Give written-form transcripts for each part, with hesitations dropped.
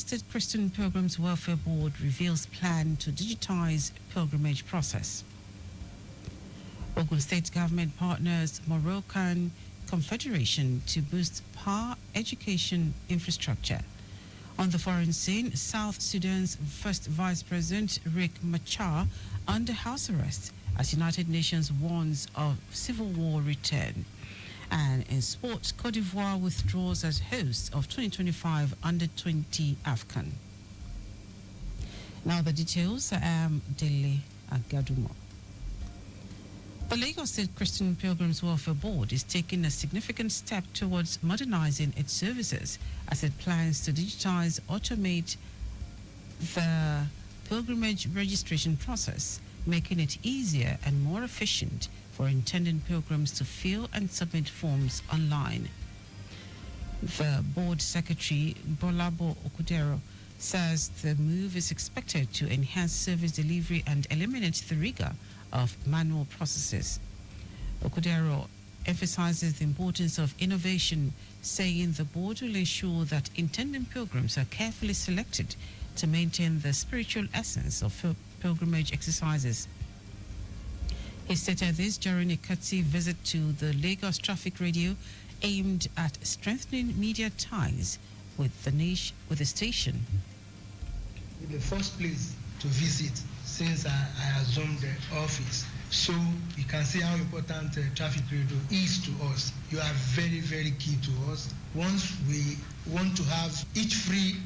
State Christian Pilgrims Welfare Board reveals plan to digitize pilgrimage process. Ogun State government partners Moroccan Confederation to boost power education infrastructure. On the foreign scene, South Sudan's first Vice President Riek Machar under house arrest as United Nations warns of civil war return. And in sports, Cote d'Ivoire withdraws as host of 2025 Under-20 AFCON. Now the details. I am Dele Agadumo. The Lagos State Christian Pilgrims Welfare Board is taking a significant step towards modernizing its services as it plans to digitize, automate the pilgrimage registration process, making it easier and more efficient for intending pilgrims to fill and submit forms online. The board secretary, Bolabo Okudero, says the move is expected to enhance service delivery and eliminate the rigor of manual processes. Okudero emphasizes the importance of innovation, saying the board will ensure that intending pilgrims are carefully selected to maintain the spiritual essence of pilgrimage exercises. He stated this during a courtesy visit to the Lagos Traffic Radio aimed at strengthening media ties with the station. The first place to visit since I assumed the office. So you can see how important traffic radio is to us. You are very, very key to us. Once we want to have each free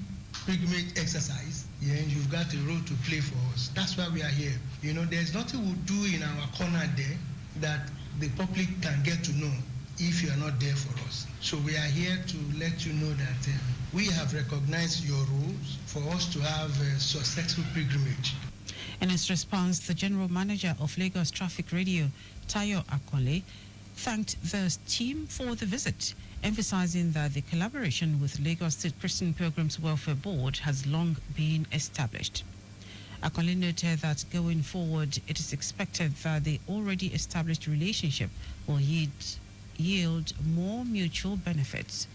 pilgrimage exercise, you've got a role to play for us. That's why we are here. There's nothing we'll do in our corner there that the public can get to know if you are not there for us. So we are here to let you know that we have recognized your roles for us to have a successful pilgrimage. In its response, the General Manager of Lagos Traffic Radio, Tayo Akole, thanked the team for the visit, emphasizing that the collaboration with Lagos State Christian Pilgrims Welfare Board has long been established. Akole noted that going forward, it is expected that the already established relationship will yield more mutual benefits.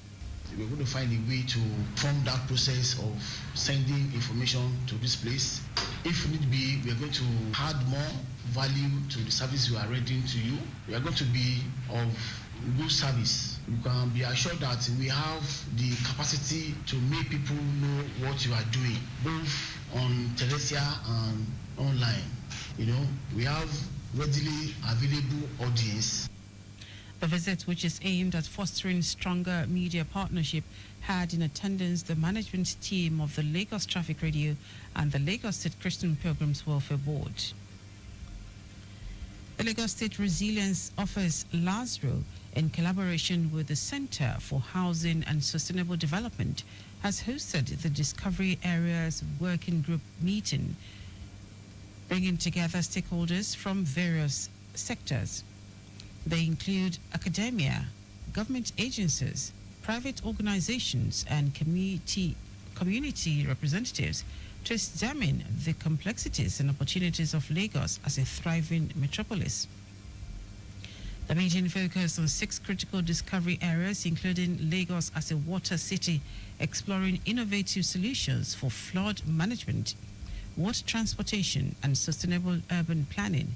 We're going to find a way to form that process of sending information to this place. If need be, we are going to add more value to the service we are rendering to you. We are going to be of good service. You can be assured that we have the capacity to make people know what you are doing, both on terrestrial and online. We have readily available audience. The visit, which is aimed at fostering stronger media partnership, had in attendance the management team of the Lagos Traffic Radio and the Lagos State Christian Pilgrims Welfare Board. The Lagos State Resilience Office, LASRO, in collaboration with the Center for Housing and Sustainable Development, has hosted the Discovery Areas Working Group meeting, bringing together stakeholders from various sectors. They include academia, government agencies, private organizations, and community representatives to examine the complexities and opportunities of Lagos as a thriving metropolis. The meeting focused on 6 critical discovery areas, including Lagos as a water city, exploring innovative solutions for flood management, water transportation, and sustainable urban planning.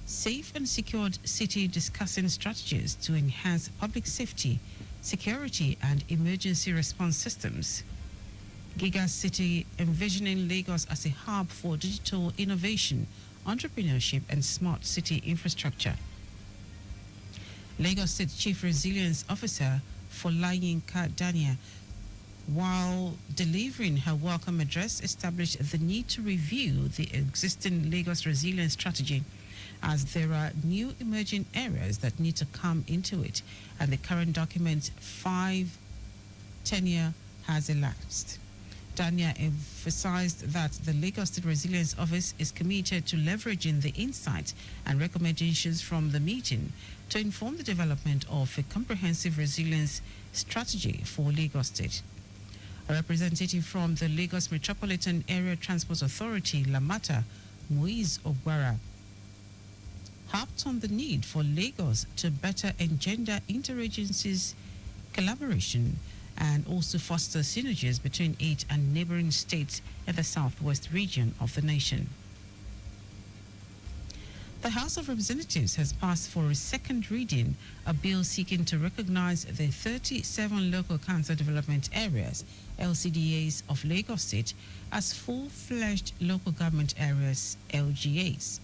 Safe and secured city, discussing strategies to enhance public safety, security, and emergency response systems. Giga City, envisioning Lagos as a hub for digital innovation, entrepreneurship, and smart city infrastructure. Lagos State Chief Resilience Officer Folayinka Dania, while delivering her welcome address, established the need to review the existing Lagos Resilience Strategy, as there are new emerging areas that need to come into it, and the current document's 5 tenure has elapsed. Dania emphasized that the Lagos State Resilience Office is committed to leveraging the insights and recommendations from the meeting to inform the development of a comprehensive resilience strategy for Lagos State. A representative from the Lagos Metropolitan Area Transport Authority, Lamata, Muiz Ogwara, harped on the need for Lagos to better engender interagencies collaboration and also foster synergies between it and neighboring states in the southwest region of the nation. The House of Representatives has passed for a second reading a bill seeking to recognize the 37 local council development areas, LCDAs, of Lagos State as full-fledged local government areas, LGAs.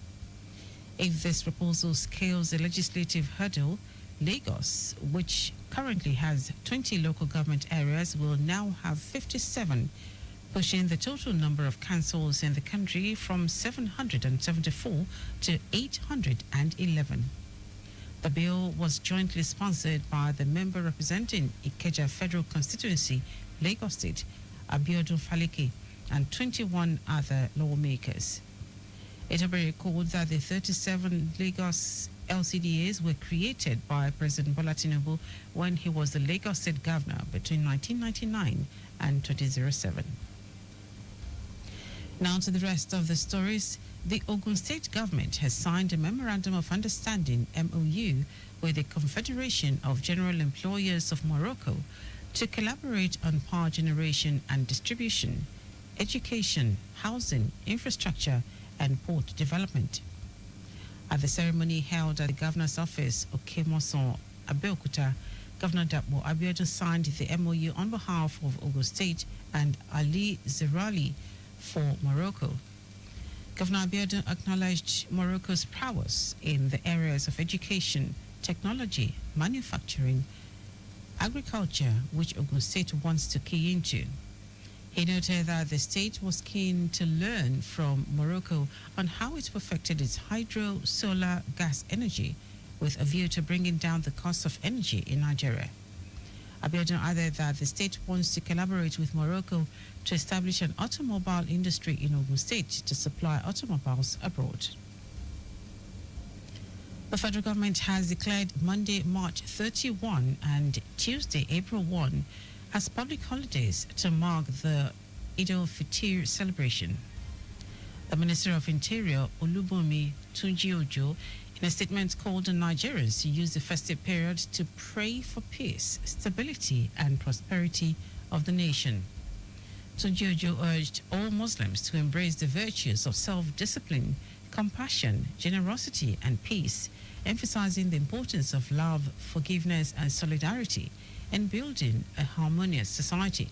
If this proposal scales the legislative hurdle, Lagos, which currently has 20 local government areas, will now have 57, pushing the total number of councils in the country from 774 to 811. The bill was jointly sponsored by the member representing Ikeja Federal Constituency, Lagos State, Abiodun Faleke, and 21 other lawmakers. It will be recalled that the 37 Lagos LCDAs were created by President Bola Tinubu when he was the Lagos State Governor between 1999 and 2007. Now to the rest of the stories. The Ogun State government has signed a Memorandum of Understanding, MOU, with the Confederation of General Employers of Morocco to collaborate on power generation and distribution, education, housing, infrastructure, and port development. At the ceremony held at the Governor's office, Okemoson, Abeokuta, Governor Dapo Abiodun signed the MOU on behalf of Ogun State and Ali Zerali for Morocco. Governor Abiodun acknowledged Morocco's prowess in the areas of education, technology, manufacturing, agriculture, which Ogun State wants to key into. He noted that the state was keen to learn from Morocco on how it perfected its hydro, solar, gas energy with a view to bringing down the cost of energy in Nigeria. Abiodun added that the state wants to collaborate with Morocco to establish an automobile industry in Ogun State to supply automobiles abroad. The federal government has declared Monday, March 31 and Tuesday, April 1 as public holidays to mark the Eid al-Fitr celebration. The Minister of Interior, Olubunmi Tunji-Ojo, in a statement called on Nigerians to use the festive period to pray for peace, stability, and prosperity of the nation. Tunji-Ojo urged all Muslims to embrace the virtues of self-discipline, compassion, generosity, and peace, emphasizing the importance of love, forgiveness, and solidarity in building a harmonious society.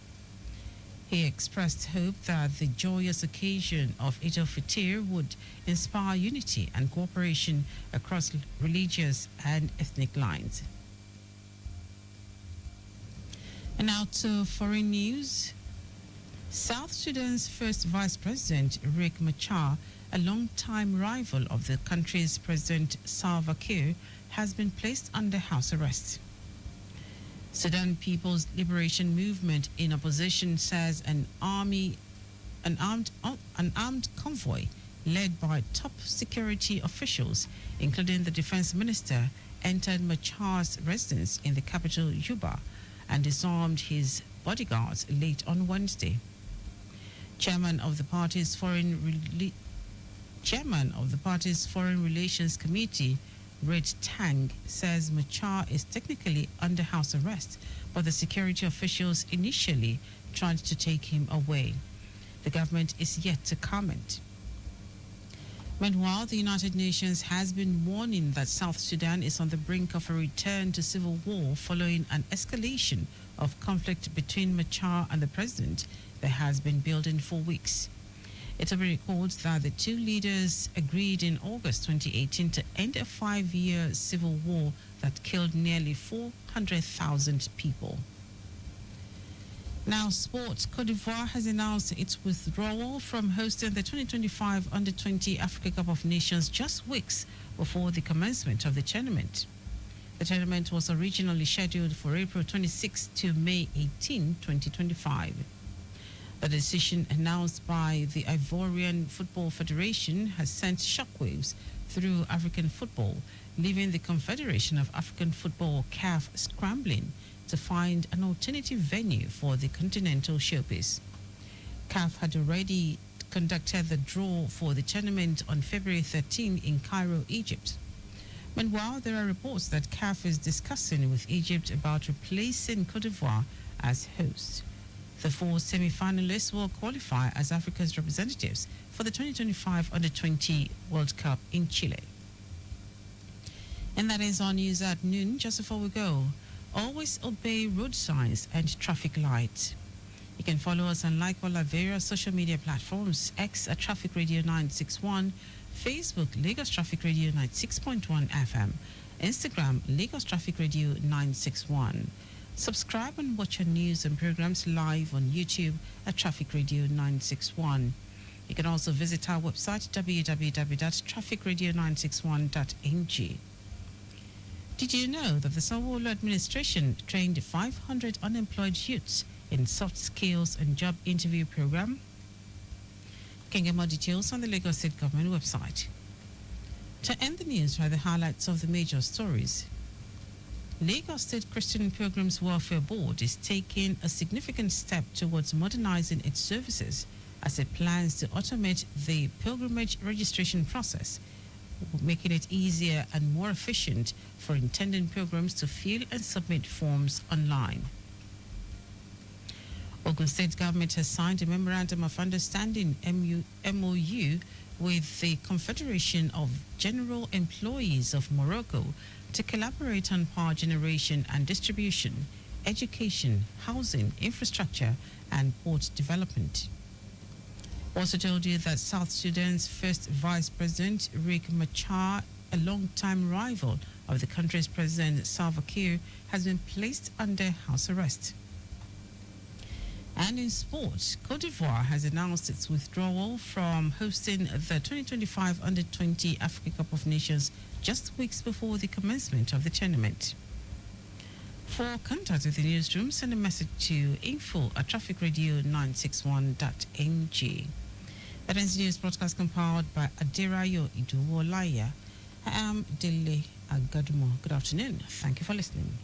He expressed hope that the joyous occasion of Eid al-Fitr would inspire unity and cooperation across religious and ethnic lines. And now to foreign news. South Sudan's first Vice President, Riek Machar, a long-time rival of the country's President Salva Kiir, has been placed under house arrest. Sudan People's Liberation Movement in opposition says an armed convoy led by top security officials, including the defense minister, entered Machar's residence in the capital, Juba, and disarmed his bodyguards late on Wednesday. Chairman of the party's Foreign Relations Committee, Red Tang, says Machar is technically under house arrest, but the security officials initially tried to take him away. The government is yet to comment. Meanwhile, the United Nations has been warning that South Sudan is on the brink of a return to civil war following an escalation of conflict between Machar and the president that has been building for weeks. It will be recalled that the two leaders agreed in August 2018 to end a 5-year civil war that killed nearly 400,000 people. Now, sports. Cote d'Ivoire has announced its withdrawal from hosting the 2025 Under-20 Africa Cup of Nations just weeks before the commencement of the tournament. The tournament was originally scheduled for April 26 to May 18, 2025. The decision announced by the Ivorian Football Federation has sent shockwaves through African football, leaving the Confederation of African Football, CAF, scrambling to find an alternative venue for the continental showpiece. CAF had already conducted the draw for the tournament on February 13 in Cairo, Egypt. Meanwhile, there are reports that CAF is discussing with Egypt about replacing Cote d'Ivoire as host. The 4 semi-finalists will qualify as Africa's representatives for the 2025 Under-20 World Cup in Chile. And that is our news at noon. Just before we go, always obey road signs and traffic lights. You can follow us and like all our various social media platforms: X at Traffic Radio 961, Facebook Lagos Traffic Radio 96.1 FM, Instagram Lagos Traffic Radio 961. Subscribe and watch our news and programs live on YouTube at Traffic Radio 961. You can also visit our website www.trafficradio961.ng. Did you know that the Sanwo-Olu administration trained 500 unemployed youths in soft skills and job interview program? You can get more details on the Lagos State Government website. To end the news are the highlights of the major stories. Lagos State Christian Pilgrims Welfare Board is taking a significant step towards modernizing its services as it plans to automate the pilgrimage registration process, making it easier and more efficient for intending pilgrims to fill and submit forms online. Ogun State Government has signed a Memorandum of Understanding MOU with the Confederation of General Employees of Morocco to collaborate on power generation and distribution, education, housing, infrastructure, and port development. Also told you that South Sudan's first Vice President, Riek Machar, a long-time rival of the country's President Salva Kiir, has been placed under house arrest. And in sports, Cote d'Ivoire has announced its withdrawal from hosting the 2025 Under-20 Africa Cup of Nations just weeks before the commencement of the tournament. For contact with the newsroom, send a message to info@trafficradio961.ng. That ends the news broadcast compiled by Aderayo Iduwolaya. I am Dele Agadumo. Good afternoon. Thank you for listening.